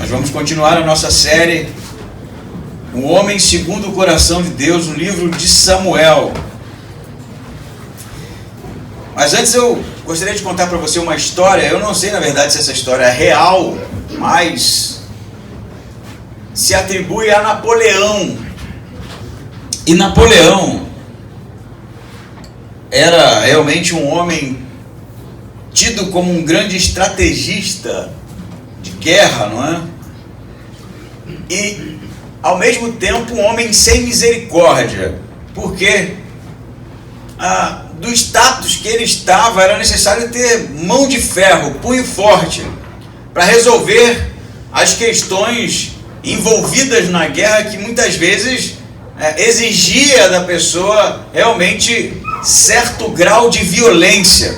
Nós vamos continuar a nossa série O Homem Segundo o Coração de Deus, no livro de Samuel. Mas antes eu gostaria de contar para você uma história. Eu não sei na verdade se essa história é real, mas se atribui a Napoleão. E Napoleão era realmente um homem tido como um grande estrategista de guerra, não é? E ao mesmo tempo um homem sem misericórdia, porque do status que ele estava era necessário ter mão de ferro, punho forte, para resolver as questões envolvidas na guerra, que muitas vezes exigia da pessoa realmente certo grau de violência.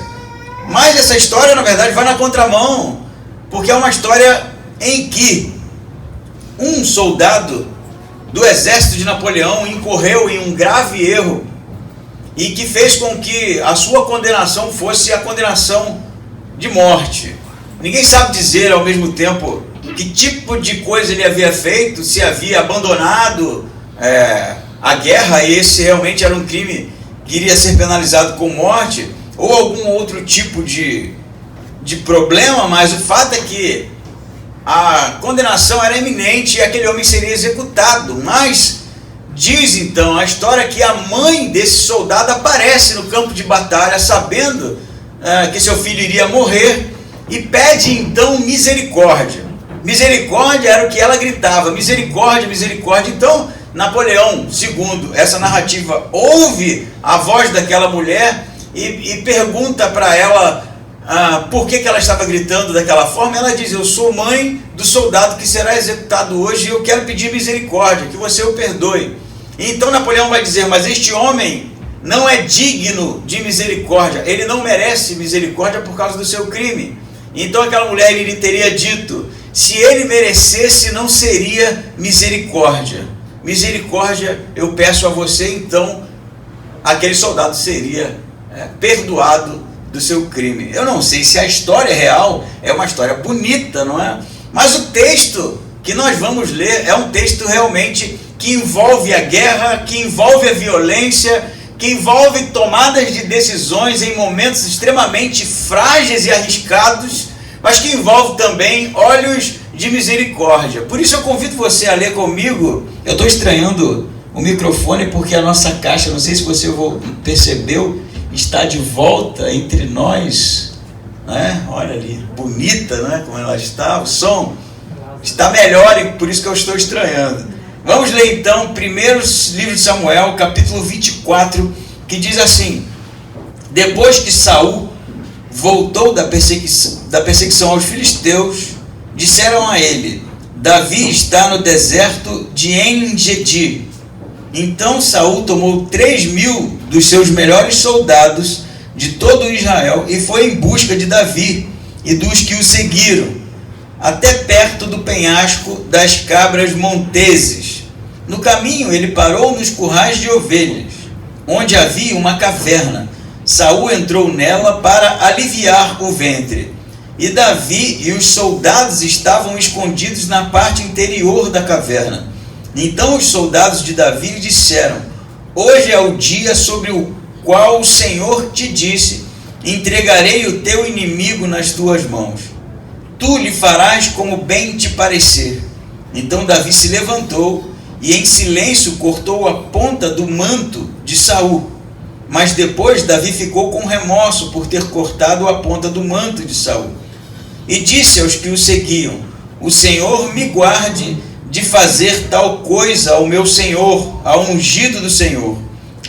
Mas essa história na verdade vai na contramão, porque é uma história em que um soldado do exército de Napoleão incorreu em um grave erro e que fez com que a sua condenação fosse a condenação de morte. Ninguém sabe dizer ao mesmo tempo que tipo de coisa ele havia feito, se havia abandonado a guerra, e esse realmente era um crime que iria ser penalizado com morte, ou algum outro tipo de problema, mas o fato é que a condenação era iminente e aquele homem seria executado. Mas diz então a história que a mãe desse soldado aparece no campo de batalha, sabendo que seu filho iria morrer, e pede então misericórdia. Misericórdia era o que ela gritava, misericórdia, misericórdia. Então Napoleão II, essa narrativa, ouve a voz daquela mulher e pergunta para ela por que ela estava gritando daquela forma. Ela diz: eu sou mãe do soldado que será executado hoje e eu quero pedir misericórdia, que você o perdoe. E então Napoleão vai dizer: mas este homem não é digno de misericórdia, ele não merece misericórdia por causa do seu crime. Então aquela mulher lhe teria dito: se ele merecesse, não seria misericórdia. Misericórdia eu peço a você. Então aquele soldado seria perdoado do seu crime. Eu não sei se a história real é uma história bonita, não é? Mas o texto que nós vamos ler é um texto realmente que envolve a guerra, que envolve a violência, que envolve tomadas de decisões em momentos extremamente frágeis e arriscados, mas que envolve também olhos de misericórdia. Por isso eu convido você a ler comigo. Eu estou estranhando o microfone porque a nossa caixa, não sei se você percebeu, está de volta entre nós, né? Olha ali, bonita, né? Como ela está, o som está melhor e por isso que eu estou estranhando. Vamos ler então primeiro livro de Samuel, capítulo 24, que diz assim: depois que Saul voltou da perseguição aos filisteus, disseram a ele: Davi está no deserto de En-Gedi. Então Saul tomou 3.000 dos seus melhores soldados de todo Israel e foi em busca de Davi e dos que o seguiram, até perto do penhasco das cabras monteses. No caminho ele parou nos currais de ovelhas, onde havia uma caverna. Saul entrou nela para aliviar o ventre, e Davi e os soldados estavam escondidos na parte interior da caverna. Então os soldados de Davi lhe disseram: hoje é o dia sobre o qual o Senhor te disse: entregarei o teu inimigo nas tuas mãos. Tu lhe farás como bem te parecer. Então Davi se levantou e em silêncio cortou a ponta do manto de Saul. Mas depois Davi ficou com remorso por ter cortado a ponta do manto de Saul. E disse aos que o seguiam: o Senhor me guarde de fazer tal coisa ao meu Senhor, ao ungido do Senhor.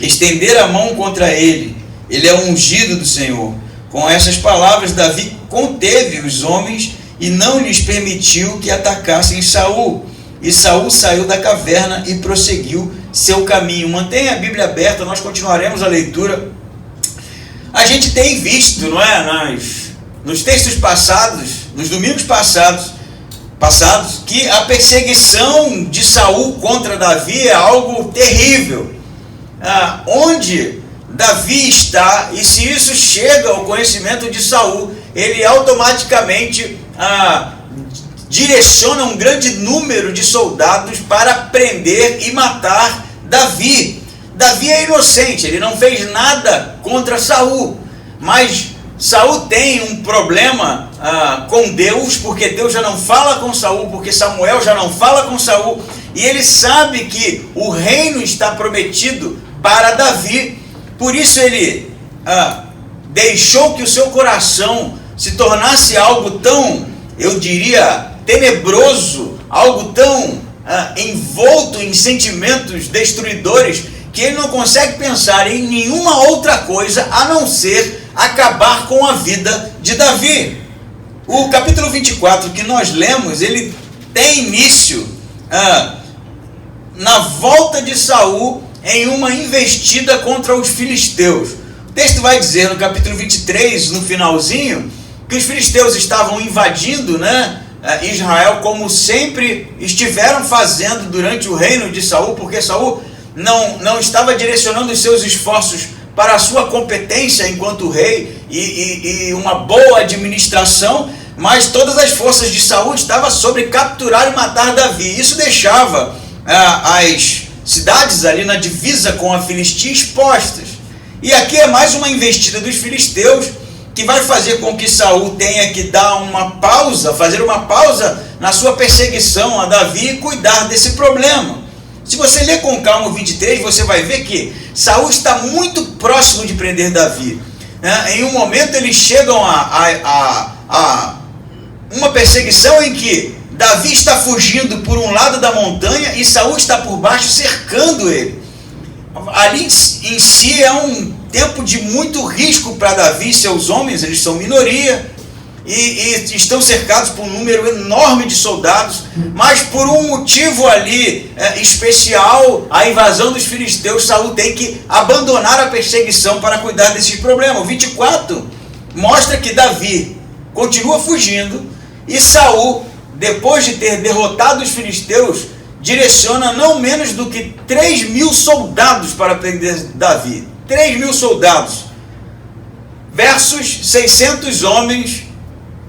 Estender a mão contra ele, ele é o ungido do Senhor. Com essas palavras Davi conteve os homens e não lhes permitiu que atacassem Saul. E Saul saiu da caverna e prosseguiu seu caminho. Mantenha a Bíblia aberta, nós continuaremos a leitura. A gente tem visto, não é, nos textos passados, nos domingos passados, que a perseguição de Saul contra Davi é algo terrível. Onde Davi está, e se isso chega ao conhecimento de Saul, ele automaticamente direciona um grande número de soldados para prender e matar Davi. Davi é inocente, ele não fez nada contra Saul, mas Saul tem um problema com Deus, porque Deus já não fala com Saul, porque Samuel já não fala com Saul, e ele sabe que o reino está prometido para Davi. Por isso ele deixou que o seu coração se tornasse algo tão, eu diria, tenebroso, algo tão envolto em sentimentos destruidores, que ele não consegue pensar em nenhuma outra coisa a não ser acabar com a vida de Davi. O capítulo 24 que nós lemos, ele tem início na volta de Saul em uma investida contra os filisteus. O texto vai dizer no capítulo 23, no finalzinho, que os filisteus estavam invadindo, Israel, como sempre estiveram fazendo durante o reino de Saul, porque Saul não estava direcionando os seus esforços para a sua competência enquanto rei e uma boa administração, mas todas as forças de Saul estavam sobre capturar e matar Davi. Isso deixava as cidades ali na divisa com a Filistia expostas. E aqui é mais uma investida dos filisteus, que vai fazer com que Saul tenha que dar uma pausa, fazer uma pausa na sua perseguição a Davi e cuidar desse problema. Se você ler com calma o 23, você vai ver que Saul está muito próximo de prender Davi. Em um momento eles chegam a uma perseguição em que Davi está fugindo por um lado da montanha e Saul está por baixo cercando ele. Ali em si é um tempo de muito risco para Davi e seus homens, eles são minoria e estão cercados por um número enorme de soldados, mas por um motivo ali especial, a invasão dos filisteus, Saul tem que abandonar a perseguição para cuidar desses problemas. O 24 mostra que Davi continua fugindo e Saul, depois de ter derrotado os filisteus, direciona não menos do que 3.000 soldados para prender Davi. 3.000 soldados versus 600 homens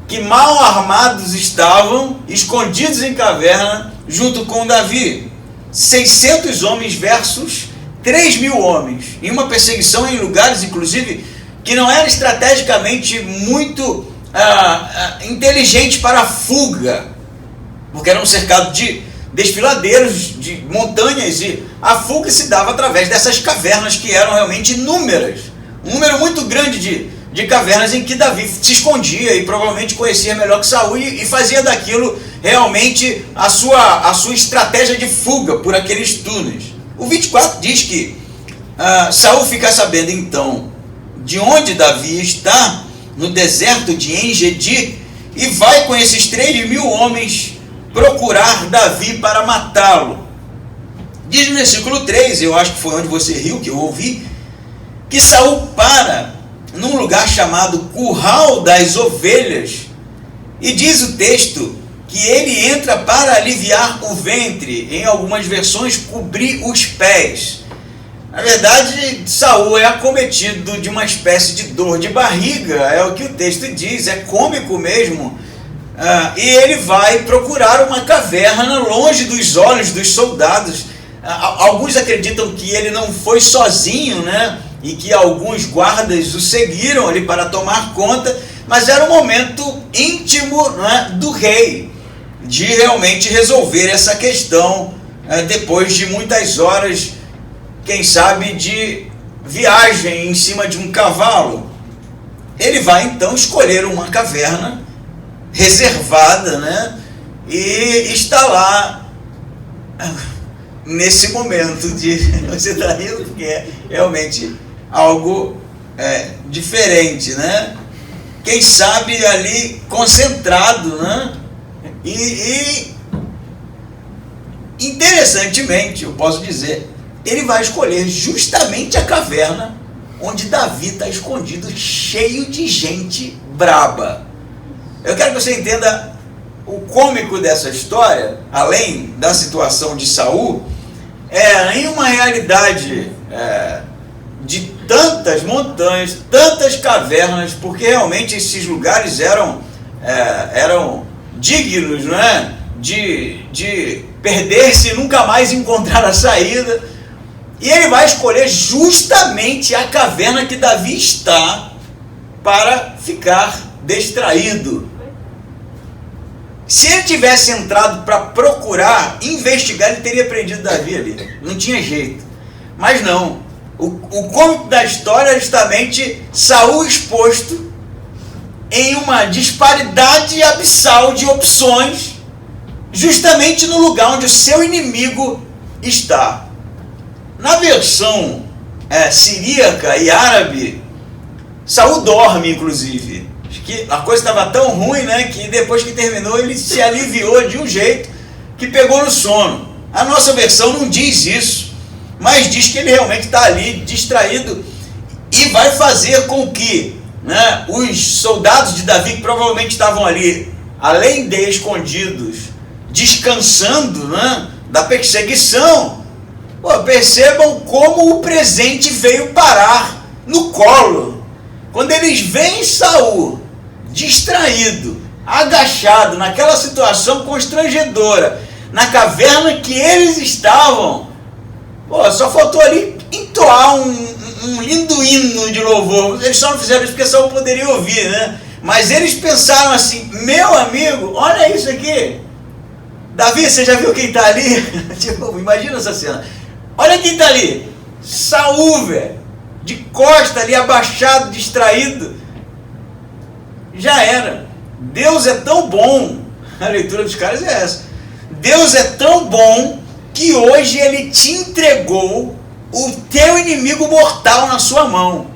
que mal armados estavam, escondidos em caverna, junto com Davi. 600 homens versus 3.000 homens, em uma perseguição em lugares, inclusive, que não era estrategicamente muito inteligente para a fuga, porque eram cercados de desfiladeiros, de montanhas, e a fuga se dava através dessas cavernas que eram realmente inúmeras. Um número muito grande de cavernas em que Davi se escondia e provavelmente conhecia melhor que Saul e fazia daquilo realmente a sua estratégia de fuga por aqueles túneis. O 24 diz que Saul fica sabendo então de onde Davi está, no deserto de En-Gedi, e vai com esses 3.000 homens procurar Davi para matá-lo. Diz no versículo 3, eu acho que foi onde você riu, que eu ouvi, que Saul para num lugar chamado Curral das Ovelhas, e diz o texto que ele entra para aliviar o ventre, em algumas versões cobrir os pés. Na verdade, Saul é acometido de uma espécie de dor de barriga, é o que o texto diz, é cômico mesmo. E ele vai procurar uma caverna longe dos olhos dos soldados. Alguns acreditam que ele não foi sozinho, e que alguns guardas o seguiram ali para tomar conta, mas era um momento íntimo, do rei, de realmente resolver essa questão, depois de muitas horas, quem sabe, de viagem em cima de um cavalo. Ele vai então escolher uma caverna reservada, e está lá nesse momento de... Você está rindo porque é realmente algo diferente, Quem sabe ali concentrado, e interessantemente, eu posso dizer, ele vai escolher justamente a caverna onde Davi está escondido, cheio de gente braba. Eu quero que você entenda o cômico dessa história, além da situação de Saul, em uma realidade de tantas montanhas, tantas cavernas, porque realmente esses lugares eram dignos, não é? de perder-se e nunca mais encontrar a saída. E ele vai escolher justamente a caverna que Davi está para ficar distraído. Se ele tivesse entrado para procurar, investigar, ele teria prendido Davi ali. Não tinha jeito. Mas não. O cômico da história é justamente Saul exposto em uma disparidade abissal de opções, justamente no lugar onde o seu inimigo está. Na versão siríaca e árabe, Saul dorme, inclusive. Acho que a coisa estava tão ruim, né, que depois que terminou ele se aliviou de um jeito que pegou no sono. A nossa versão não diz isso, mas diz que ele realmente está ali distraído e vai fazer com que, né, os soldados de Davi, que provavelmente estavam ali, além de escondidos, descansando, né, da perseguição, percebam como o presente veio parar no colo. Quando eles veem Saul distraído, agachado, naquela situação constrangedora, na caverna que eles estavam, só faltou ali entoar um lindo hino de louvor. Eles só não fizeram isso porque Saul poderia ouvir, né? Mas eles pensaram assim: meu amigo, olha isso aqui. Davi, você já viu quem está ali? Tipo, imagina essa cena. Olha quem está ali. Saul, velho. De costa ali, abaixado, distraído. Já era. Deus é tão bom. A leitura dos caras é essa. Deus é tão bom que hoje ele te entregou o teu inimigo mortal na sua mão.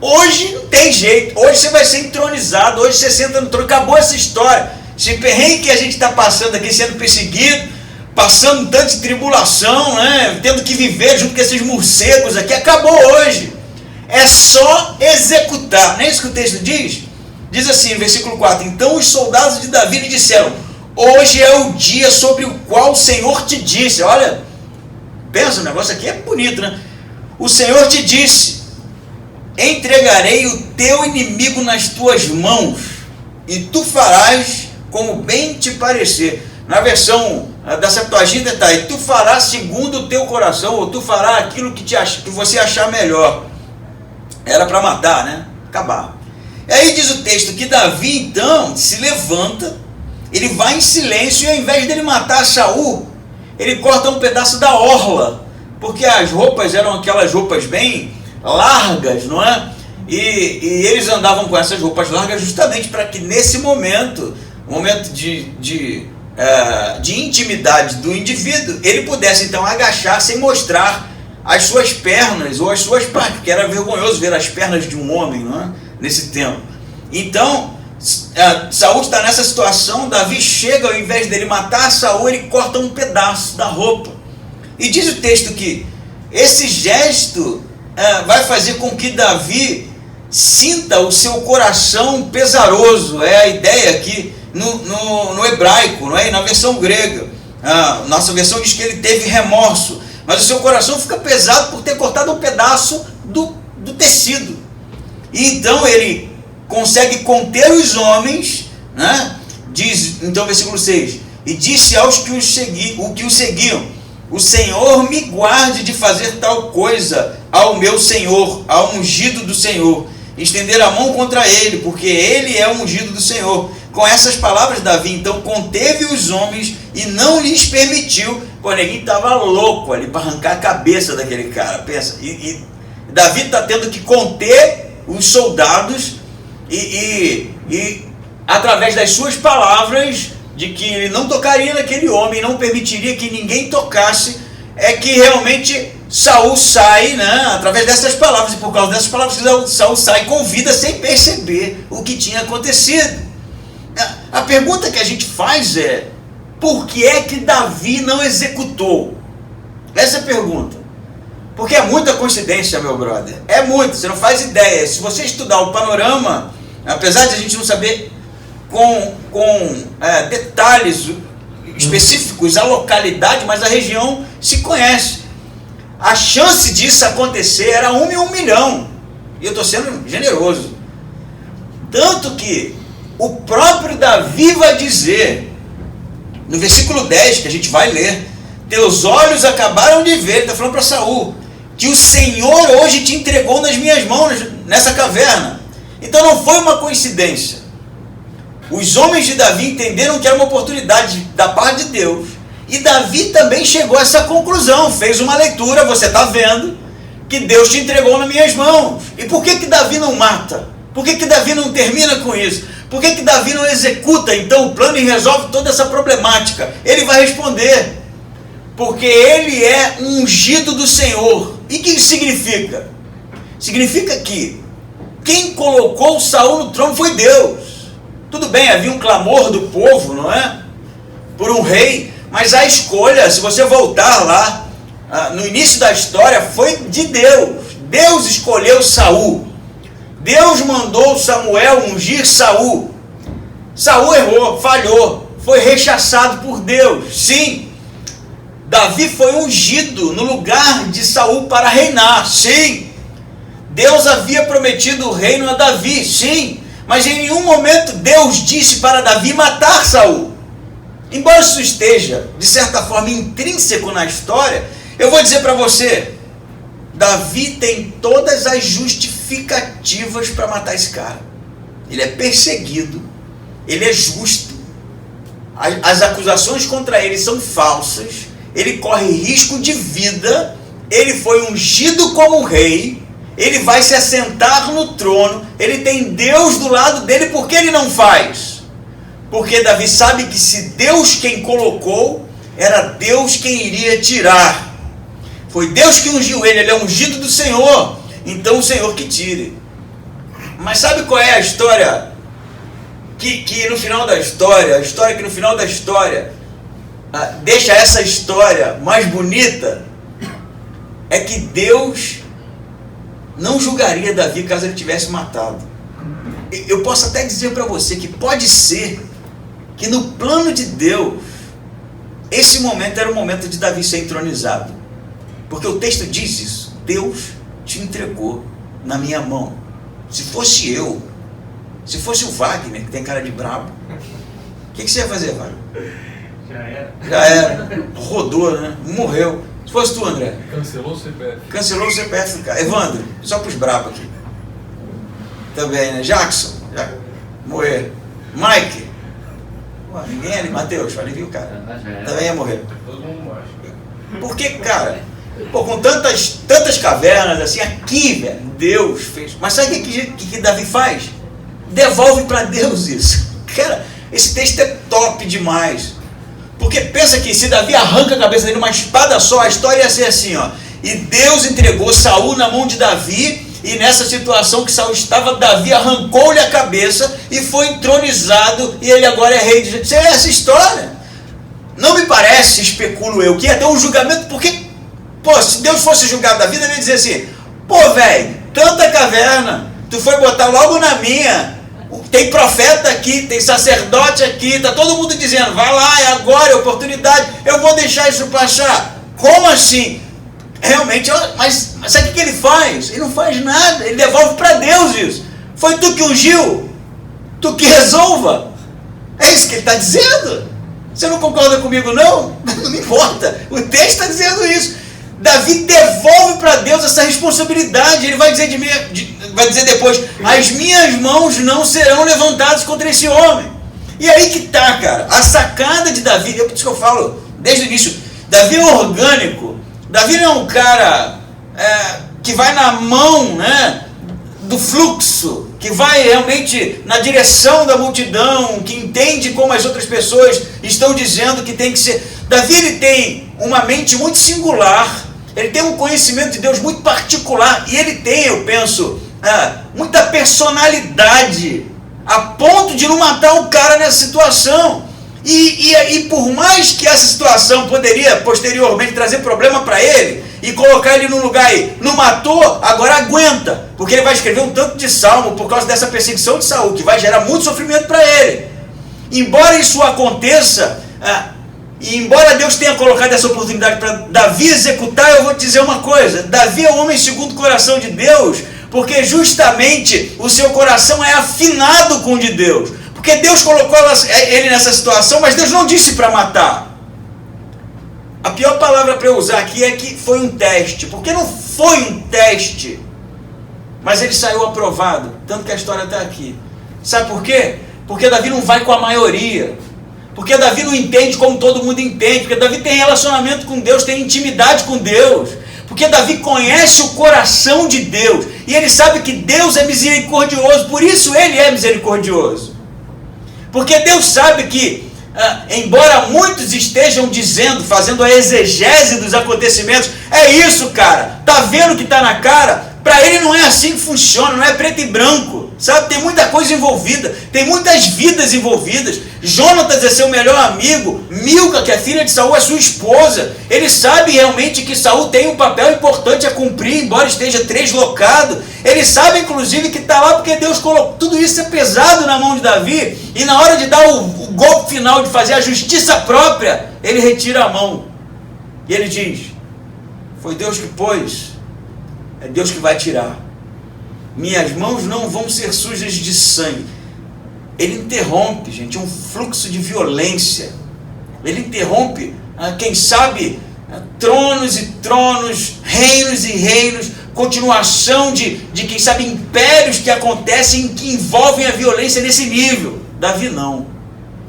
Hoje não tem jeito. Hoje você vai ser entronizado. Hoje você senta no trono. Acabou essa história. Esse perrengue que a gente está passando aqui, sendo perseguido, passando tanta tribulação, né? Tendo que viver junto com esses morcegos aqui, acabou hoje. É só executar. Não é isso que o texto diz? Diz assim, versículo 4: então os soldados de Davi lhe disseram: hoje é o dia sobre o qual o Senhor te disse. Olha, pensa, o negócio aqui é bonito, né? O Senhor te disse: entregarei o teu inimigo nas tuas mãos, e tu farás como bem te parecer. Na versão da Septuaginta está: e tu farás segundo o teu coração, ou tu farás aquilo que você achar melhor. Era para matar, né? Acabar. E aí diz o texto que Davi então se levanta, ele vai em silêncio, e ao invés dele matar Saul, ele corta um pedaço da orla, porque as roupas eram aquelas roupas bem largas, não é? E eles andavam com essas roupas largas justamente para que nesse momento, de intimidade do indivíduo, ele pudesse então agachar sem mostrar as suas pernas ou as suas partes, porque era vergonhoso ver as pernas de um homem, não é? Nesse tempo. Então Saul está nessa situação. Davi chega, ao invés dele matar Saul, ele corta um pedaço da roupa, e diz o texto que esse gesto vai fazer com que Davi sinta o seu coração pesaroso. É a ideia aqui no hebraico, não é? E na versão grega, nossa versão diz que ele teve remorso, mas o seu coração fica pesado por ter cortado um pedaço do tecido. E então ele consegue conter os homens, né? Diz então versículo 6: e disse aos que o seguiam: o Senhor me guarde de fazer tal coisa ao meu Senhor, ao ungido do Senhor, estender a mão contra ele, porque ele é o ungido do Senhor. Com essas palavras, Davi então conteve os homens e não lhes permitiu. O neguinho estava louco ali para arrancar a cabeça daquele cara. Pensa, e Davi está tendo que conter os soldados e através das suas palavras, de que ele não tocaria naquele homem, não permitiria que ninguém tocasse, é que realmente Saul sai, né, através dessas palavras, e por causa dessas palavras Saul sai com vida sem perceber o que tinha acontecido. A pergunta que a gente faz é: por que é que Davi não executou? Essa é a pergunta. Porque é muita coincidência, meu brother. É muito, você não faz ideia. Se você estudar o panorama, apesar de a gente não saber com detalhes específicos a localidade, mas a região se conhece. A chance disso acontecer era 1 em 1 milhão. E eu estou sendo generoso. Tanto que o próprio Davi vai dizer No versículo 10, que a gente vai ler, teus olhos acabaram de ver, ele está falando para Saul, que o Senhor hoje te entregou nas minhas mãos, nessa caverna. Então não foi uma coincidência. Os homens de Davi entenderam que era uma oportunidade da parte de Deus, e Davi também chegou a essa conclusão, fez uma leitura, você está vendo, que Deus te entregou nas minhas mãos. E por que Davi não mata? Por que Davi não termina com isso? Por que Davi não executa então o plano e resolve toda essa problemática? Ele vai responder, porque ele é um ungido do Senhor. E o que isso significa? Significa que quem colocou Saul no trono foi Deus. Tudo bem, havia um clamor do povo, não é? Por um rei, mas a escolha, se você voltar lá, no início da história, foi de Deus. Deus escolheu Saul. Deus mandou Samuel ungir Saul. Saul errou, falhou, foi rechaçado por Deus. Sim, Davi foi ungido no lugar de Saul para reinar. Sim, Deus havia prometido o reino a Davi. Sim, mas em nenhum momento Deus disse para Davi matar Saul. Embora isso esteja, de certa forma, intrínseco na história, eu vou dizer para você, Davi tem todas as justificativas para matar esse cara. Ele é perseguido, ele é justo, as acusações contra ele são falsas, ele corre risco de vida, ele foi ungido como rei, ele vai se assentar no trono, ele tem Deus do lado dele. Por que ele não faz? Porque Davi sabe que se Deus quem colocou, era Deus quem iria tirar. Foi Deus que ungiu ele é ungido do Senhor, então o Senhor que tire. Mas sabe qual é a história? Que no final da história, a história que no final da história deixa essa história mais bonita, é que Deus não julgaria Davi caso ele tivesse matado. Eu posso até dizer para você que pode ser que no plano de Deus, esse momento era o momento de Davi ser entronizado. Porque o texto diz isso, Deus te entregou na minha mão. Se fosse eu, se fosse o Wagner, que tem cara de brabo, o que você ia fazer, Wagner? Já era. Rodou, né? Morreu. Se fosse tu, André? Cancelou o CPF. Cancelou o CPF, cara. Evandro, só para os bravos aqui. Também, né? Jackson, já morrer. Mike. Pô, ninguém ali. Matheus, ali viu, cara. Também ia morrer. Todo mundo morre. Por que, cara? Pô, com tantas cavernas assim, aqui, velho, Deus fez. Mas sabe o que Davi faz? Devolve para Deus isso. Cara, esse texto é top demais. Porque pensa que se Davi arranca a cabeça dele uma espada só, a história ia ser assim, ó. E Deus entregou Saul na mão de Davi, e nessa situação que Saul estava, Davi arrancou-lhe a cabeça e foi entronizado, e ele agora é rei de... Isso é essa história. Não me parece, especulo eu, que ia ter um julgamento, porque, pô, se Deus fosse julgar Davi, ele ia dizer assim, pô, velho, tanta caverna, tu foi botar logo na minha, tem profeta aqui, tem sacerdote aqui, tá todo mundo dizendo, vai lá, é agora, é oportunidade, eu vou deixar isso passar. Como assim? Realmente, mas sabe o que ele faz? Ele não faz nada, ele devolve para Deus isso. Foi tu que ungiu, tu que resolva. É isso que ele está dizendo. Você não concorda comigo, não? Não me importa, o texto está dizendo isso. Davi devolve para Deus essa responsabilidade. Ele vai dizer depois, as minhas mãos não serão levantadas contra esse homem. E aí que tá, cara, a sacada de Davi, por isso que eu falo desde o início, Davi é orgânico. Davi não é um cara que vai na mão, né, do fluxo, que vai realmente na direção da multidão, que entende como as outras pessoas estão dizendo que tem que ser. Davi, ele tem uma mente muito singular, ele tem um conhecimento de Deus muito particular, e ele tem, eu penso, muita personalidade, a ponto de não matar o cara nessa situação. E por mais que essa situação poderia posteriormente trazer problema para ele e colocar ele num lugar aí, não matou, agora aguenta, porque ele vai escrever um tanto de salmo por causa dessa perseguição de Saul, que vai gerar muito sofrimento para ele. Embora isso aconteça, e embora Deus tenha colocado essa oportunidade para Davi executar, eu vou te dizer uma coisa, Davi é um homem segundo o coração de Deus, porque justamente o seu coração é afinado com o de Deus. Porque Deus colocou ele nessa situação, mas Deus não disse para matar. A pior palavra para eu usar aqui é que foi um teste, porque não foi um teste, mas ele saiu aprovado, tanto que a história está aqui. Sabe por quê? Porque Davi não vai com a maioria, porque Davi não entende como todo mundo entende, porque Davi tem relacionamento com Deus, tem intimidade com Deus, porque Davi conhece o coração de Deus, e ele sabe que Deus é misericordioso, por isso ele é misericordioso. Porque Deus sabe que, embora muitos estejam dizendo, fazendo a exegese dos acontecimentos, é isso, cara, tá vendo que tá na cara? Para ele não é assim que funciona, não é preto e branco, sabe? Tem muita coisa envolvida, tem muitas vidas envolvidas. Jonatas é seu melhor amigo, Milca, que é filha de Saul, é sua esposa. Ele sabe realmente que Saul tem um papel importante a cumprir, embora esteja deslocado. Ele sabe, inclusive, que está lá porque Deus colocou. Tudo isso é pesado na mão de Davi, e na hora de dar o golpe final, de fazer a justiça própria, ele retira a mão. E ele diz: foi Deus que pôs, é Deus que vai tirar. Minhas mãos não vão ser sujas de sangue. Ele interrompe, gente, um fluxo de violência. Ele interrompe, quem sabe, tronos e tronos, reinos e reinos, continuação de quem sabe, impérios que acontecem, que envolvem a violência nesse nível. Davi não.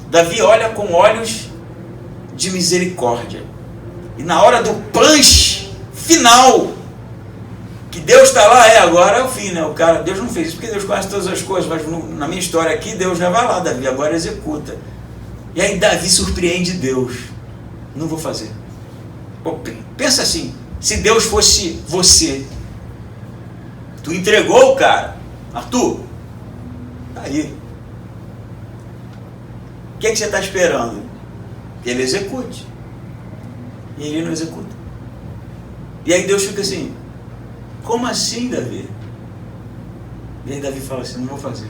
Davi olha com olhos de misericórdia. E na hora do punch final, que Deus está lá, agora é o fim, né? O cara, Deus não fez isso porque Deus conhece todas as coisas, mas na minha história aqui, Deus já vai lá, Davi, agora executa. E aí Davi surpreende Deus. Não vou fazer. Pô, pensa assim, se Deus fosse você, tu entregou o cara, Arthur, tá aí. O que você está esperando? Que ele execute. E ele não executa. E aí Deus fica assim: como assim, Davi? E aí Davi fala assim: não vou fazer,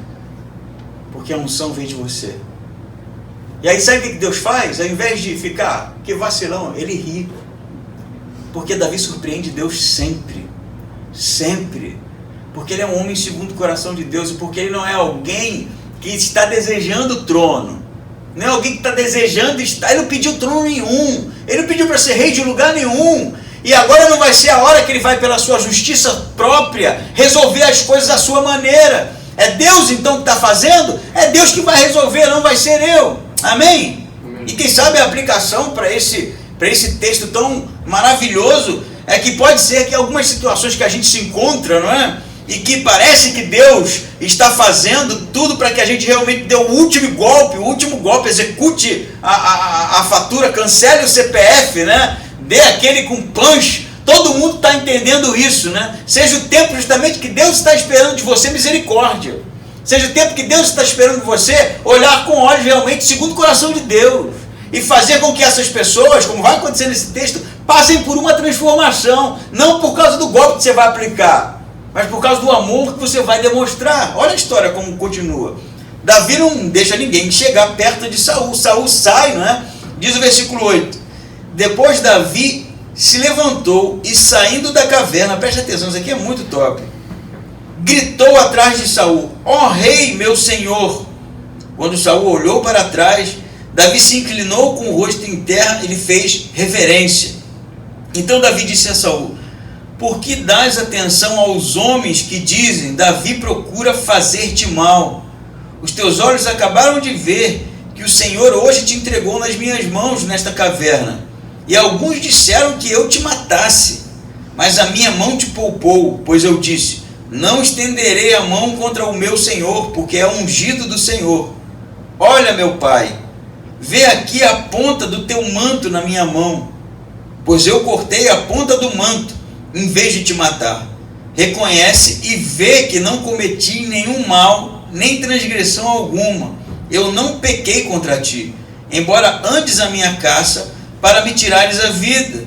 porque a unção vem de você. E aí sabe o que Deus faz? Ao invés de ficar, que vacilão, ele ri. Porque Davi surpreende Deus sempre. Sempre. Porque ele é um homem segundo o coração de Deus, e porque ele não é alguém que está desejando o trono. Não é alguém que está desejando estar. Ele não pediu trono nenhum. Ele não pediu para ser rei de lugar nenhum. E agora não vai ser a hora que ele vai, pela sua justiça própria, resolver as coisas à sua maneira. É Deus então que está fazendo? É Deus que vai resolver, não vai ser eu. Amém? E quem sabe a aplicação para esse texto tão maravilhoso é que pode ser que algumas situações que a gente se encontra, não é? E que parece que Deus está fazendo tudo para que a gente realmente dê o último golpe, execute a fatura, cancele o CPF, né? Dê aquele com punch. Todo mundo está entendendo isso, né? Seja o tempo justamente que Deus está esperando de você misericórdia. Seja o tempo que Deus está esperando de você olhar com olhos realmente segundo o coração de Deus. E fazer com que essas pessoas, como vai acontecer nesse texto, passem por uma transformação. Não por causa do golpe que você vai aplicar, mas por causa do amor que você vai demonstrar. Olha a história como continua. Davi não deixa ninguém chegar perto de Saul. Saul sai, não é? Diz o versículo 8. Depois Davi se levantou e, saindo da caverna, preste atenção, isso aqui é muito top, gritou atrás de Saul: ó rei, meu senhor. Quando Saul olhou para trás, Davi se inclinou com o rosto em terra e lhe fez reverência. Então Davi disse a Saul: por que dás atenção aos homens que dizem, Davi procura fazer-te mal? Os teus olhos acabaram de ver que o Senhor hoje te entregou nas minhas mãos nesta caverna. E alguns disseram que eu te matasse, mas a minha mão te poupou, pois eu disse, não estenderei a mão contra o meu Senhor, porque é ungido do Senhor. Olha, meu pai, vê aqui a ponta do teu manto na minha mão, pois eu cortei a ponta do manto, em vez de te matar. Reconhece e vê que não cometi nenhum mal, nem transgressão alguma. Eu não pequei contra ti, embora andes a minha caça, para me tirares a vida.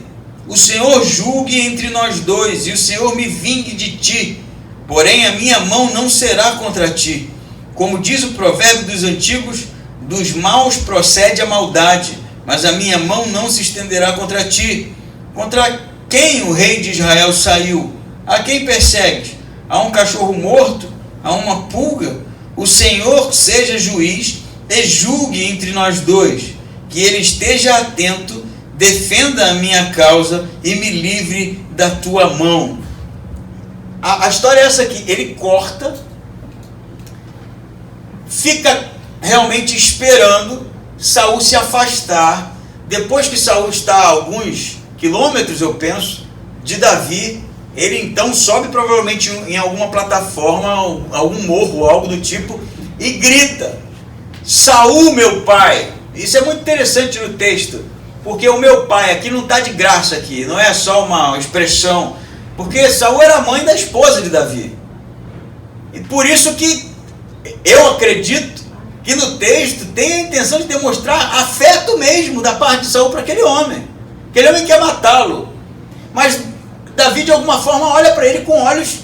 O Senhor julgue entre nós dois, e o Senhor me vingue de ti. Porém a minha mão não será contra ti. Como diz o provérbio dos antigos, dos maus procede a maldade, mas a minha mão não se estenderá contra ti. Contra quem o rei de Israel saiu? A quem persegues? A um cachorro morto? A uma pulga? O Senhor seja juiz e julgue entre nós dois, que ele esteja atento, defenda a minha causa e me livre da tua mão. A história é essa aqui, ele corta, fica realmente esperando Saul se afastar. Depois que Saul está a alguns quilômetros, eu penso, de Davi, ele então sobe provavelmente em alguma plataforma, algum morro ou algo do tipo, e grita: Saul, meu pai. Isso é muito interessante no texto, porque o meu pai aqui não está de graça aqui, não é só uma expressão, porque Saul era a mãe da esposa de Davi. E por isso que eu acredito que no texto tem a intenção de demonstrar afeto mesmo da parte de Saul para aquele homem. Aquele homem quer matá-lo, mas Davi de alguma forma olha para ele com olhos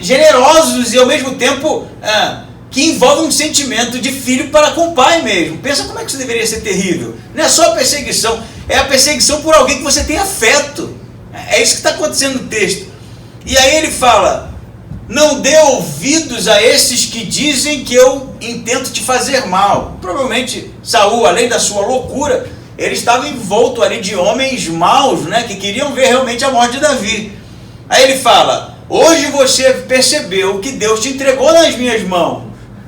generosos e ao mesmo tempo que envolve um sentimento de filho para com o pai mesmo. Pensa como é que isso deveria ser terrível. Não é só a perseguição, é a perseguição por alguém que você tem afeto. É isso que está acontecendo no texto. E aí ele fala: não dê ouvidos a esses que dizem que eu intento te fazer mal. Provavelmente Saul, além da sua loucura, ele estava envolto ali de homens maus, né, que queriam ver realmente a morte de Davi. Aí ele fala: hoje você percebeu que Deus te entregou nas minhas mãos,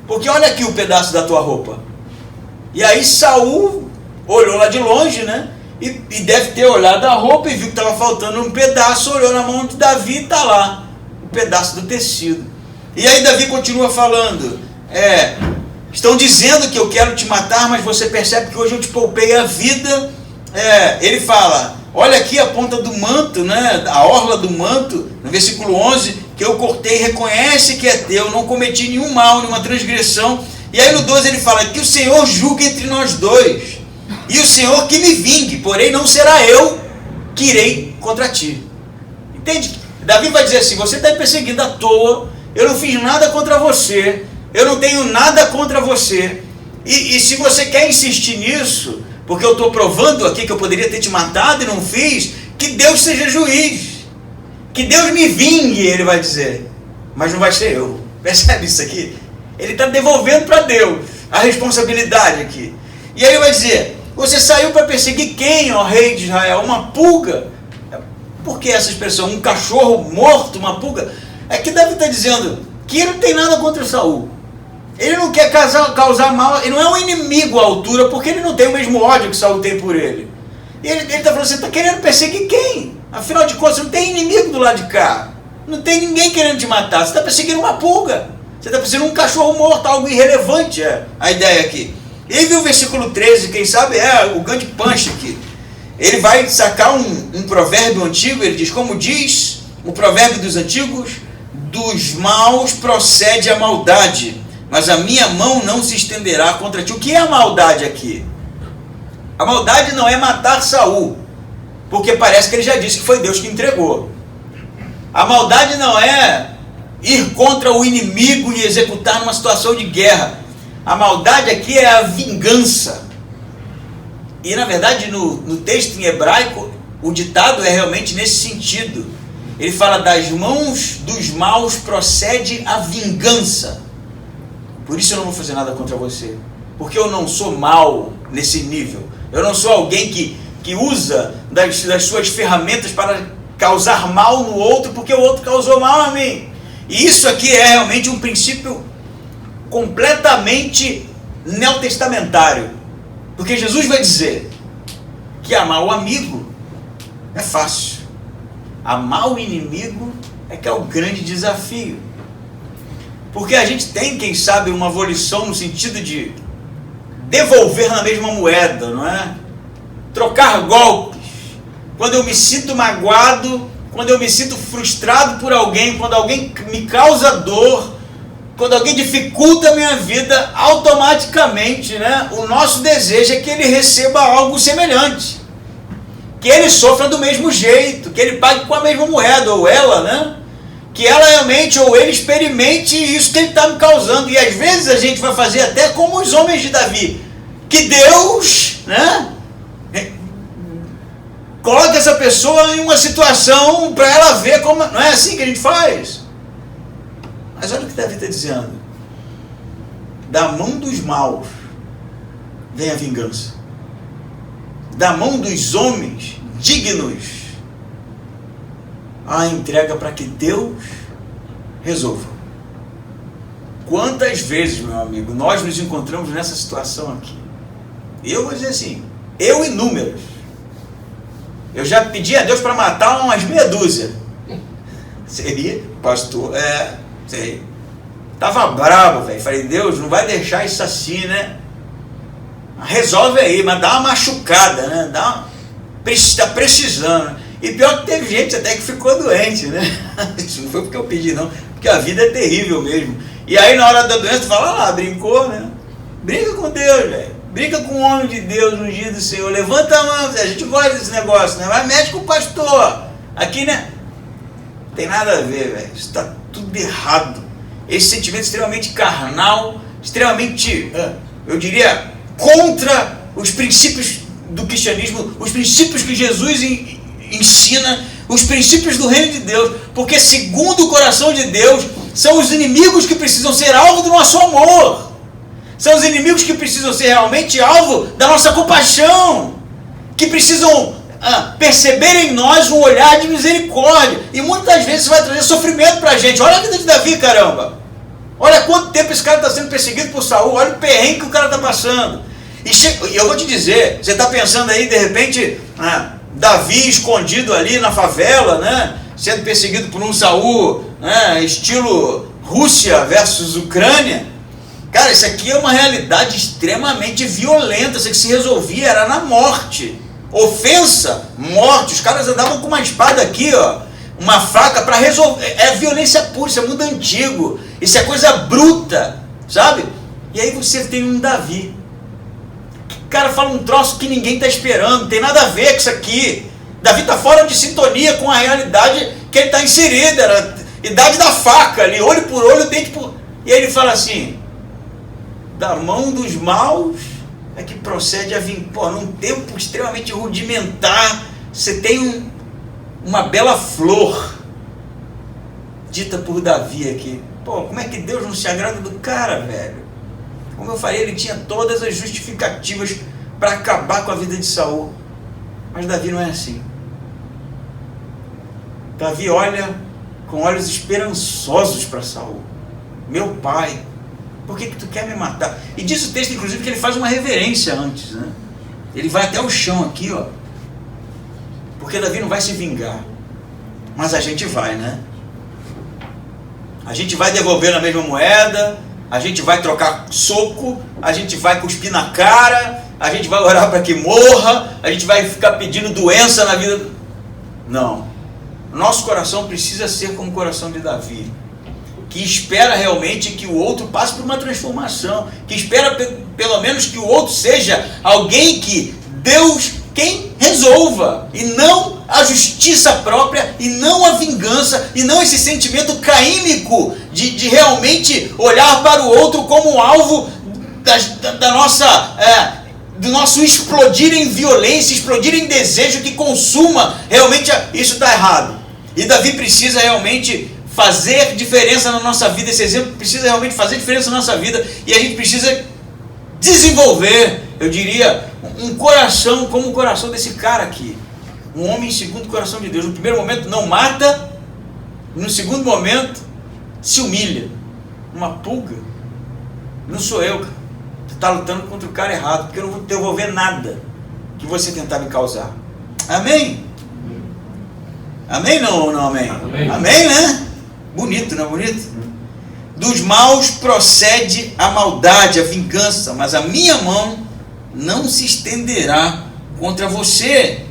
porque olha aqui o pedaço da tua roupa. E aí Saul olhou lá de longe, né, e deve ter olhado a roupa e viu que estava faltando um pedaço, olhou na mão de Davi e está lá um pedaço do tecido. E aí Davi continua falando: estão dizendo que eu quero te matar, mas você percebe que hoje eu te poupei a vida. Ele fala: olha aqui a ponta do manto, né, a orla do manto, no versículo 11, que eu cortei, reconhece que é teu, não cometi nenhum mal, nenhuma transgressão. E aí no 12 ele fala: que o Senhor julgue entre nós dois, e o Senhor que me vingue, porém não será eu que irei contra ti. Entende? Davi vai dizer assim: você está me perseguindo à toa, eu não fiz nada contra você, eu não tenho nada contra você, e se você quer insistir nisso, porque eu estou provando aqui que eu poderia ter te matado e não fiz, que Deus seja juiz, que Deus me vingue, ele vai dizer, mas não vai ser eu. Percebe isso aqui? Ele está devolvendo para Deus a responsabilidade aqui. E aí ele vai dizer: você saiu para perseguir quem, ó rei de Israel? Uma pulga? Por que essa expressão? Um cachorro morto, uma pulga? É que Davi está dizendo que ele não tem nada contra Saul. Ele não quer causar mal, ele não é um inimigo à altura, porque ele não tem o mesmo ódio que Saul tem por ele. E ele está falando: você está querendo perseguir quem? Afinal de contas, não tem inimigo do lado de cá. Não tem ninguém querendo te matar. Você está perseguindo uma pulga. Você está perseguindo um cachorro morto, algo irrelevante, é a ideia aqui. E viu o versículo 13, quem sabe é o grande punch aqui. Ele vai sacar um provérbio antigo, ele diz: como diz o provérbio dos antigos, dos maus procede a maldade, mas a minha mão não se estenderá contra ti. O que é a maldade aqui? A maldade não é matar Saul, porque parece que ele já disse que foi Deus que entregou. A maldade não é ir contra o inimigo e executar numa situação de guerra. A maldade aqui é a vingança. E na verdade no texto em hebraico o ditado é realmente nesse sentido. Ele fala: das mãos dos maus procede a vingança. Por isso eu não vou fazer nada contra você, porque eu não sou mau nesse nível. Eu não sou alguém que usa das suas ferramentas para causar mal no outro, porque o outro causou mal a mim. E isso aqui é realmente um princípio completamente neotestamentário. Porque Jesus vai dizer que amar o amigo é fácil. Amar o inimigo é que é o grande desafio. Porque a gente tem, quem sabe, uma volição no sentido de devolver na mesma moeda, não é? Trocar golpes. Quando eu me sinto magoado, quando eu me sinto frustrado por alguém, quando alguém me causa dor, quando alguém dificulta a minha vida, automaticamente, né, o nosso desejo é que ele receba algo semelhante, que ele sofra do mesmo jeito, que ele pague com a mesma moeda, ou ela, né, que ela realmente, ou ele experimente isso que ele está me causando. E às vezes a gente vai fazer até como os homens de Davi, que Deus, né, coloca essa pessoa em uma situação para ela ver como. Não é assim que a gente faz? Mas olha o que Davi está dizendo: da mão dos maus vem a vingança. Da mão dos homens dignos, a entrega para que Deus resolva. Quantas vezes, meu amigo, nós nos encontramos nessa situação aqui? Eu vou dizer assim, eu inúmeras. Eu já pedi a Deus para matar umas meia dúzia. Seria, pastor, sei. Tava bravo, velho. Falei, Deus, não vai deixar isso assim, né? Resolve aí, mas dá uma machucada, né? Tá precisando. E pior que teve gente até que ficou doente, né? Isso não foi porque eu pedi, não. Porque a vida é terrível mesmo. E aí na hora da doença tu fala, lá, brincou, né? Brinca com Deus, velho. Brinca com o homem de Deus no dia do Senhor. Levanta a mão, a gente gosta desse negócio, né? Mas mexe com o pastor. Aqui, né? Não tem nada a ver, velho. Isso está tudo errado. Esse sentimento extremamente carnal, extremamente, eu diria, contra os princípios do cristianismo, os princípios que Jesus ensina, os princípios do reino de Deus, porque segundo o coração de Deus, são os inimigos que precisam ser alvo do nosso amor, são os inimigos que precisam ser realmente alvo da nossa compaixão, que precisam perceber em nós um olhar de misericórdia, e muitas vezes isso vai trazer sofrimento para a gente. Olha a vida de Davi, caramba, olha quanto tempo esse cara está sendo perseguido por Saul, olha o perrengue que o cara está passando. E eu vou te dizer, você está pensando aí, de repente, Davi escondido ali na favela, né, sendo perseguido por um Saul, né, estilo Rússia versus Ucrânia. Cara, isso aqui é uma realidade extremamente violenta. Isso que se resolvia era na morte. Ofensa, morte. Os caras andavam com uma espada aqui, ó, uma faca para resolver. É violência pura, isso é muito antigo. Isso é coisa bruta, sabe? E aí você tem um Davi. O cara fala um troço que ninguém está esperando, não tem nada a ver com isso aqui. Davi está fora de sintonia com a realidade que ele está inserido, era a idade da faca ali, olho por olho, dente por... E aí ele fala assim, da mão dos maus é que procede a vir. Pô, num tempo extremamente rudimentar, você tem uma bela flor, dita por Davi aqui. Pô, como é que Deus não se agrada do cara, velho? Como eu falei, ele tinha todas as justificativas para acabar com a vida de Saul. Mas Davi não é assim. Davi olha com olhos esperançosos para Saul. Meu pai, por que tu quer me matar? E diz o texto, inclusive, que ele faz uma reverência antes, né? Ele vai até o chão aqui, ó. Porque Davi não vai se vingar. Mas a gente vai, né? A gente vai devolver na mesma moeda, a gente vai trocar soco, a gente vai cuspir na cara, a gente vai orar para que morra, a gente vai ficar pedindo doença na vida. Não. Nosso coração precisa ser como o coração de Davi, que espera realmente que o outro passe por uma transformação, que espera pelo menos que o outro seja alguém que Deus quem resolva, e não a justiça própria, e não a vingança, e não esse sentimento caínico de realmente olhar para o outro como um alvo da nossa, do nosso explodir em violência, explodir em desejo que consuma realmente. Isso está errado. E Davi precisa realmente fazer diferença na nossa vida. Esse exemplo precisa realmente fazer diferença na nossa vida, e a gente precisa desenvolver, eu diria, um coração como o coração desse cara aqui, um homem segundo o coração de Deus. No primeiro momento não mata, no segundo momento se humilha. Uma pulga, não sou eu, cara. Tu está lutando contra o cara errado, porque eu não vou devolver nada que você tentar me causar. Amém? Amém ou não amém? Amém? Amém, né? Bonito, não é bonito? Dos maus procede a maldade, a vingança, mas a minha mão não se estenderá contra você.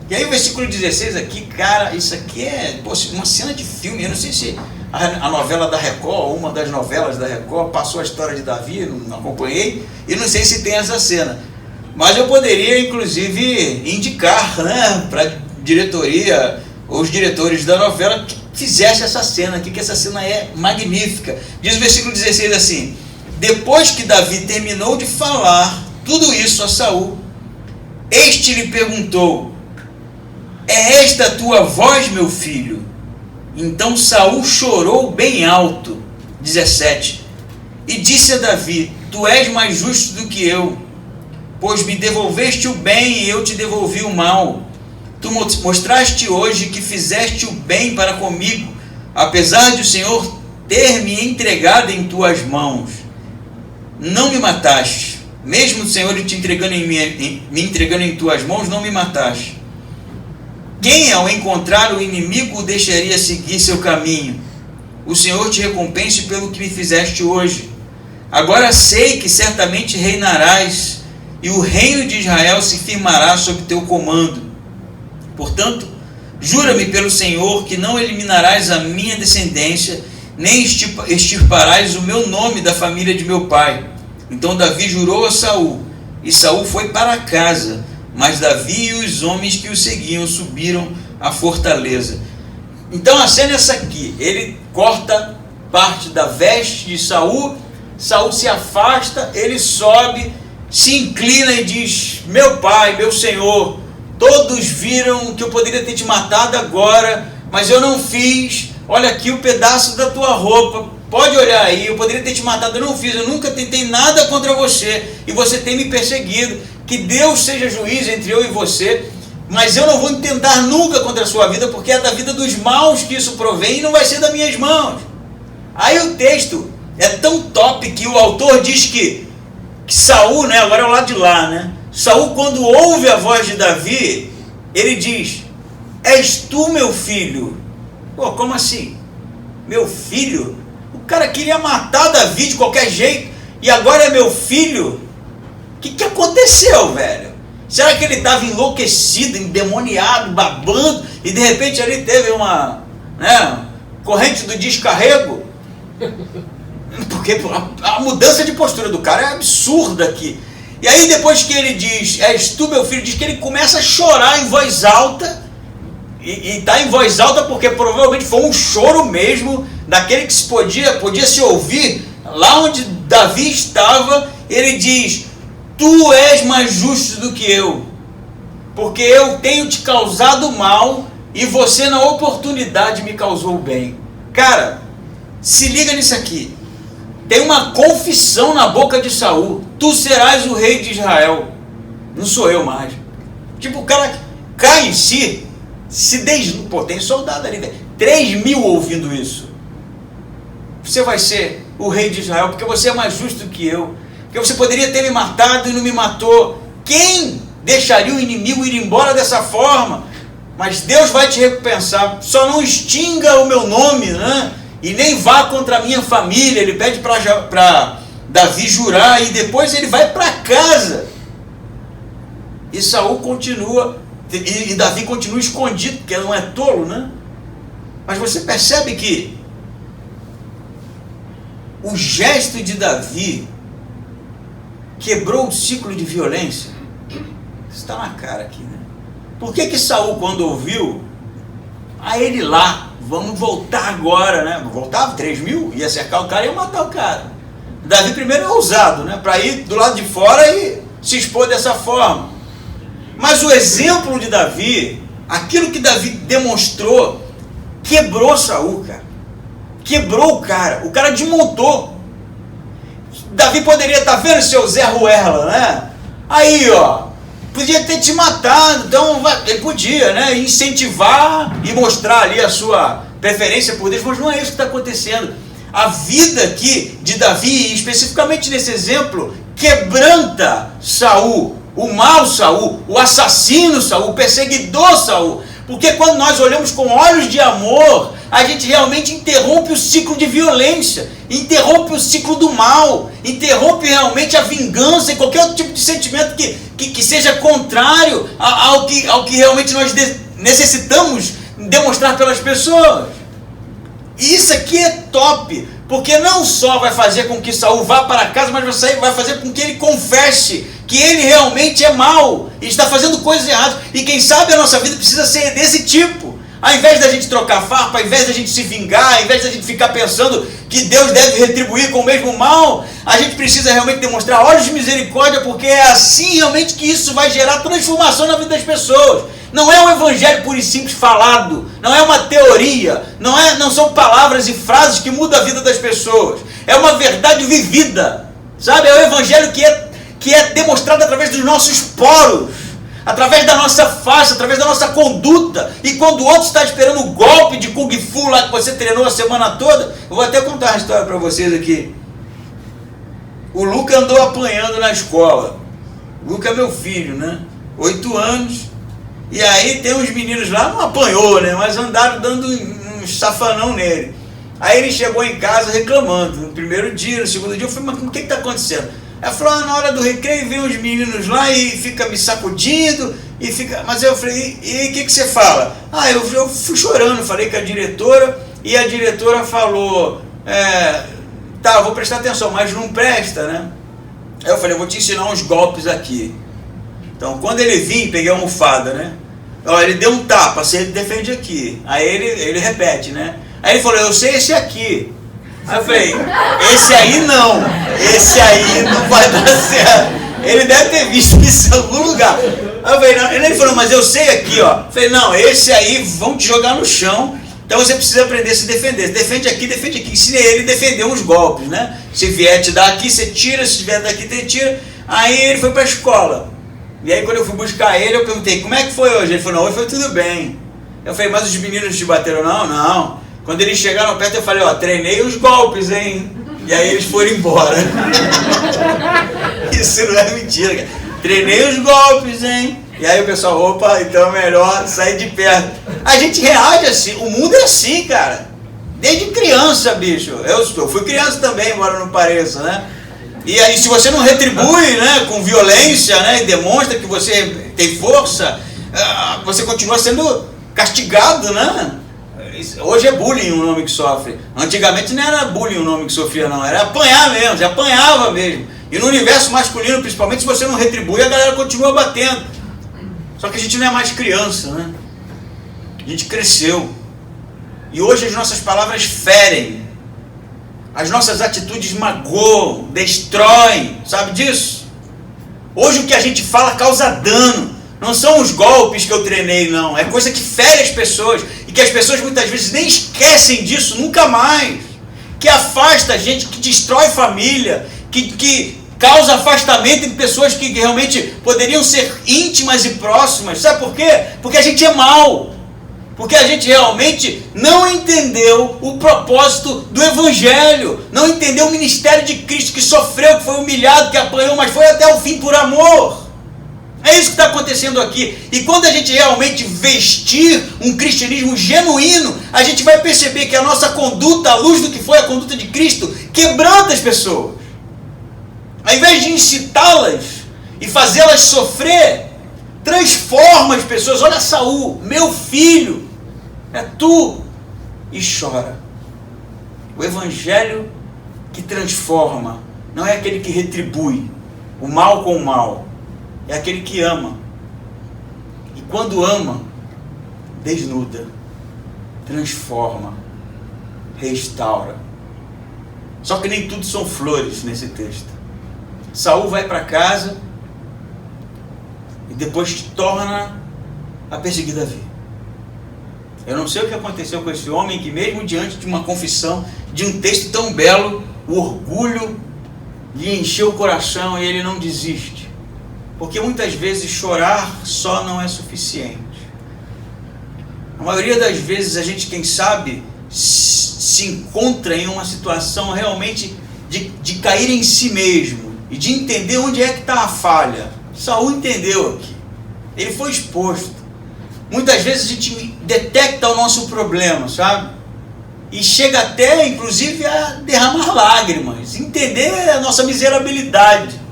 E aí o versículo 16 aqui, cara, isso aqui é uma cena de filme. Eu não sei se a novela da Record, uma das novelas da Record, passou a história de Davi, não acompanhei, e não sei se tem essa cena. Mas eu poderia, inclusive, indicar, né, para a diretoria, os diretores da novela, que fizesse essa cena aqui, que essa cena é magnífica. Diz o versículo 16 assim: depois que Davi terminou de falar tudo isso a Saul, este lhe perguntou: é esta a tua voz, meu filho? Então Saul chorou bem alto. 17. E disse a Davi: tu és mais justo do que eu, pois me devolveste o bem e eu te devolvi o mal. Tu mostraste hoje que fizeste o bem para comigo, apesar de o Senhor ter me entregado em tuas mãos. Não me mataste, mesmo o Senhor me entregando em tuas mãos, não me mataste. Quem ao encontrar o inimigo o deixaria seguir seu caminho? O Senhor te recompense pelo que me fizeste hoje. Agora sei que certamente reinarás, e o reino de Israel se firmará sob teu comando. Portanto, jura-me pelo Senhor que não eliminarás a minha descendência, nem extirparás o meu nome da família de meu pai. Então Davi jurou a Saul, e Saul foi para casa, mas Davi e os homens que o seguiam subiram à fortaleza. Então a cena é essa aqui, ele corta parte da veste de Saul, Saul se afasta, ele sobe, se inclina e diz: meu pai, meu senhor, todos viram que eu poderia ter te matado agora, mas eu não fiz. Olha aqui o pedaço da tua roupa, pode olhar aí, eu poderia ter te matado, eu não fiz, eu nunca tentei nada contra você, e você tem me perseguido. Que Deus seja juiz entre eu e você, mas eu não vou tentar nunca contra a sua vida, porque é da vida dos maus que isso provém, e não vai ser das minhas mãos. Aí o texto é tão top que o autor diz que Saul, né, agora é o lado de lá, né? Saul, quando ouve a voz de Davi, ele diz: és tu meu filho? Pô, como assim? Meu filho? O cara queria matar Davi de qualquer jeito, e agora é meu filho? O que aconteceu, velho? Será que ele estava enlouquecido, endemoniado, babando, e de repente ali teve uma, né, corrente do descarrego? Porque a mudança de postura do cara é absurda aqui. E aí depois que ele diz: és tu meu filho, diz que ele começa a chorar em voz alta, e está em voz alta porque provavelmente foi um choro mesmo, daquele que se podia se ouvir lá onde Davi estava. Ele diz: tu és mais justo do que eu, porque eu tenho te causado mal, e você na oportunidade me causou bem. Cara, se liga nisso aqui. Tem uma confissão na boca de Saul: tu serás o rei de Israel, não sou eu mais. Tipo, o cara cai em si, pô, tem soldado ali, 3.000 ouvindo isso. Você vai ser o rei de Israel, porque você é mais justo que eu, porque você poderia ter me matado e não me matou. Quem deixaria o inimigo ir embora dessa forma? Mas Deus vai te recompensar. Só não extinga o meu nome, né? E nem vá contra a minha família. Ele pede para Davi jurar, e depois ele vai para casa. E Saul continua, e Davi continua escondido, porque não é tolo, né? Mas você percebe que o gesto de Davi quebrou o ciclo de violência. Isso está na cara aqui, né? Por que Saul, quando ouviu, a ele lá, vamos voltar agora, né? Voltava 3.000, ia cercar o cara e ia matar o cara. Davi primeiro é ousado, né? Para ir do lado de fora e se expor dessa forma. Mas o exemplo de Davi, aquilo que Davi demonstrou, quebrou Saul, cara. Quebrou o cara desmontou. Davi poderia estar vendo seu Zé Ruela, né? Aí, ó, podia ter te matado, então ele podia, né, incentivar e mostrar ali a sua preferência por Deus, mas não é isso que está acontecendo. A vida aqui de Davi, especificamente nesse exemplo, quebranta Saul, o mau Saul, o assassino Saul, o perseguidor Saul. Porque quando nós olhamos com olhos de amor, a gente realmente interrompe o ciclo de violência, interrompe o ciclo do mal, interrompe realmente a vingança e qualquer outro tipo de sentimento que seja contrário ao que realmente nós necessitamos demonstrar pelas pessoas. E isso aqui é top, porque não só vai fazer com que Saul vá para casa, mas vai fazer com que ele confesse que ele realmente é mau e está fazendo coisas erradas. E quem sabe a nossa vida precisa ser desse tipo. Ao invés da gente trocar farpa, ao invés da gente se vingar, ao invés da gente ficar pensando que Deus deve retribuir com o mesmo mal, a gente precisa realmente demonstrar olhos de misericórdia, porque é assim realmente que isso vai gerar transformação na vida das pessoas. Não é um evangelho puro e simples falado, não é uma teoria, não são palavras e frases que mudam a vida das pessoas. É uma verdade vivida, sabe? É o evangelho que é demonstrado através dos nossos poros, através da nossa face, através da nossa conduta. E quando o outro está esperando o golpe de Kung Fu lá que você treinou a semana toda, eu vou até contar uma história para vocês aqui. O Luca andou apanhando na escola. O Luca é meu filho, né? 8 anos. E aí tem uns meninos lá, não apanhou, né? Mas andaram dando um safanão nele. Aí ele chegou em casa reclamando. No primeiro dia, no segundo dia, eu falei, mas o que está acontecendo? Ela falou, na hora do recreio vem uns meninos lá e fica me sacudindo, e fica... Mas eu falei, e o que você fala? Eu fui chorando, falei com a diretora, e a diretora falou, tá, eu vou prestar atenção, mas não presta, né? Aí eu falei, eu vou te ensinar uns golpes aqui. Então, quando ele vinha, peguei a almofada, né? Ó, ele deu um tapa, você defende aqui. Aí ele repete, né? Aí ele falou, eu sei esse aqui. Aí eu falei, esse aí não, esse aí não vai dar certo. Ele deve ter visto isso em algum lugar. Aí eu falei, não. Ele falou, mas eu sei aqui, ó. Eu falei, não, esse aí vão te jogar no chão, então você precisa aprender a se defender. Defende aqui, defende aqui. Ensinei ele a defender uns golpes, né? Se vier te dar aqui, você tira, se vier daqui, você tira. Aí ele foi pra escola. E aí quando eu fui buscar ele, eu perguntei, como é que foi hoje? Ele falou, não, hoje foi tudo bem. Eu falei, mas os meninos te bateram? Não, não. Quando eles chegaram perto, eu falei, ó, treinei os golpes, hein? E aí eles foram embora. Isso não é mentira, cara. Treinei os golpes, hein? E aí o pessoal, opa, então é melhor sair de perto. A gente reage assim, o mundo é assim, cara. Desde criança, bicho. Eu fui criança também, embora não pareça, né? E aí se você não retribui, né, com violência, né, e demonstra que você tem força, você continua sendo castigado, né? Hoje é bullying o nome que sofre. Antigamente não era bullying o nome que sofria, não. Era apanhar mesmo, você apanhava mesmo. E no universo masculino, principalmente, se você não retribui, a galera continua batendo. Só que a gente não é mais criança, né? A gente cresceu. E hoje as nossas palavras ferem. As nossas atitudes magoam, destroem. Sabe disso? Hoje o que a gente fala causa dano. Não são os golpes que eu treinei, não. É coisa que fere as pessoas. E que as pessoas muitas vezes nem esquecem disso, nunca mais. Que afasta a gente, que destrói família, que causa afastamento de pessoas que realmente poderiam ser íntimas e próximas. Sabe por quê? Porque a gente é mau. Porque a gente realmente não entendeu o propósito do Evangelho. Não entendeu o ministério de Cristo, que sofreu, que foi humilhado, que apanhou, mas foi até o fim por amor. É isso que está acontecendo aqui. E quando a gente realmente vestir um cristianismo genuíno, a gente vai perceber que a nossa conduta, à luz do que foi a conduta de Cristo, quebranta as pessoas. Ao invés de incitá-las e fazê-las sofrer, transforma as pessoas. Olha Saul, meu filho, é tu. E chora. O Evangelho que transforma não é aquele que retribui o mal com o mal. É aquele que ama. E quando ama, desnuda, transforma, restaura. Só que nem tudo são flores nesse texto. Saul vai para casa e depois torna a perseguir Davi. Eu não sei o que aconteceu com esse homem que mesmo diante de uma confissão, de um texto tão belo, o orgulho lhe encheu o coração e ele não desiste. Porque muitas vezes chorar só não é suficiente. A maioria das vezes a gente, quem sabe, se encontra em uma situação realmente de cair em si mesmo e de entender onde é que está a falha. Saul entendeu aqui. Ele foi exposto. Muitas vezes a gente detecta o nosso problema, sabe? E chega até, inclusive, a derramar lágrimas, entender a nossa miserabilidade.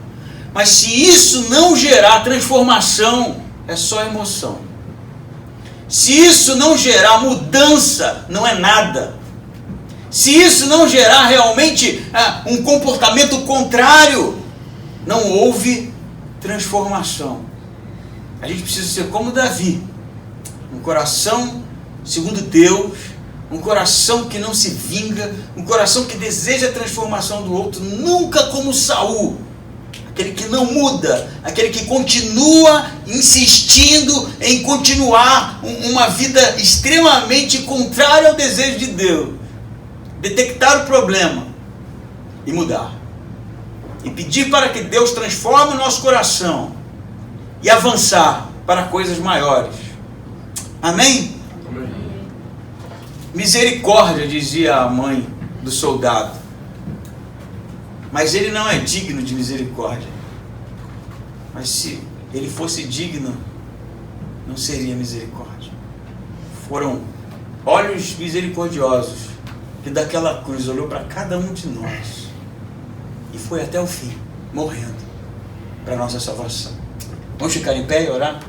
Mas se isso não gerar transformação, é só emoção. Se isso não gerar mudança, não é nada. Se isso não gerar realmente um comportamento contrário, não houve transformação. A gente precisa ser como Davi. Um coração segundo Deus, um coração que não se vinga, um coração que deseja a transformação do outro, nunca como Saul. Aquele que não muda, aquele que continua insistindo em continuar uma vida extremamente contrária ao desejo de Deus. Detectar o problema e mudar. e pedir para que Deus transforme o nosso coração e avançar para coisas maiores. Amém? Amém. Misericórdia, dizia a mãe do soldado, mas ele não é digno de misericórdia. Mas se ele fosse digno, não seria misericórdia. Foram olhos misericordiosos que daquela cruz olhou para cada um de nós e foi até o fim, morrendo para a nossa salvação. Vamos ficar em pé e orar?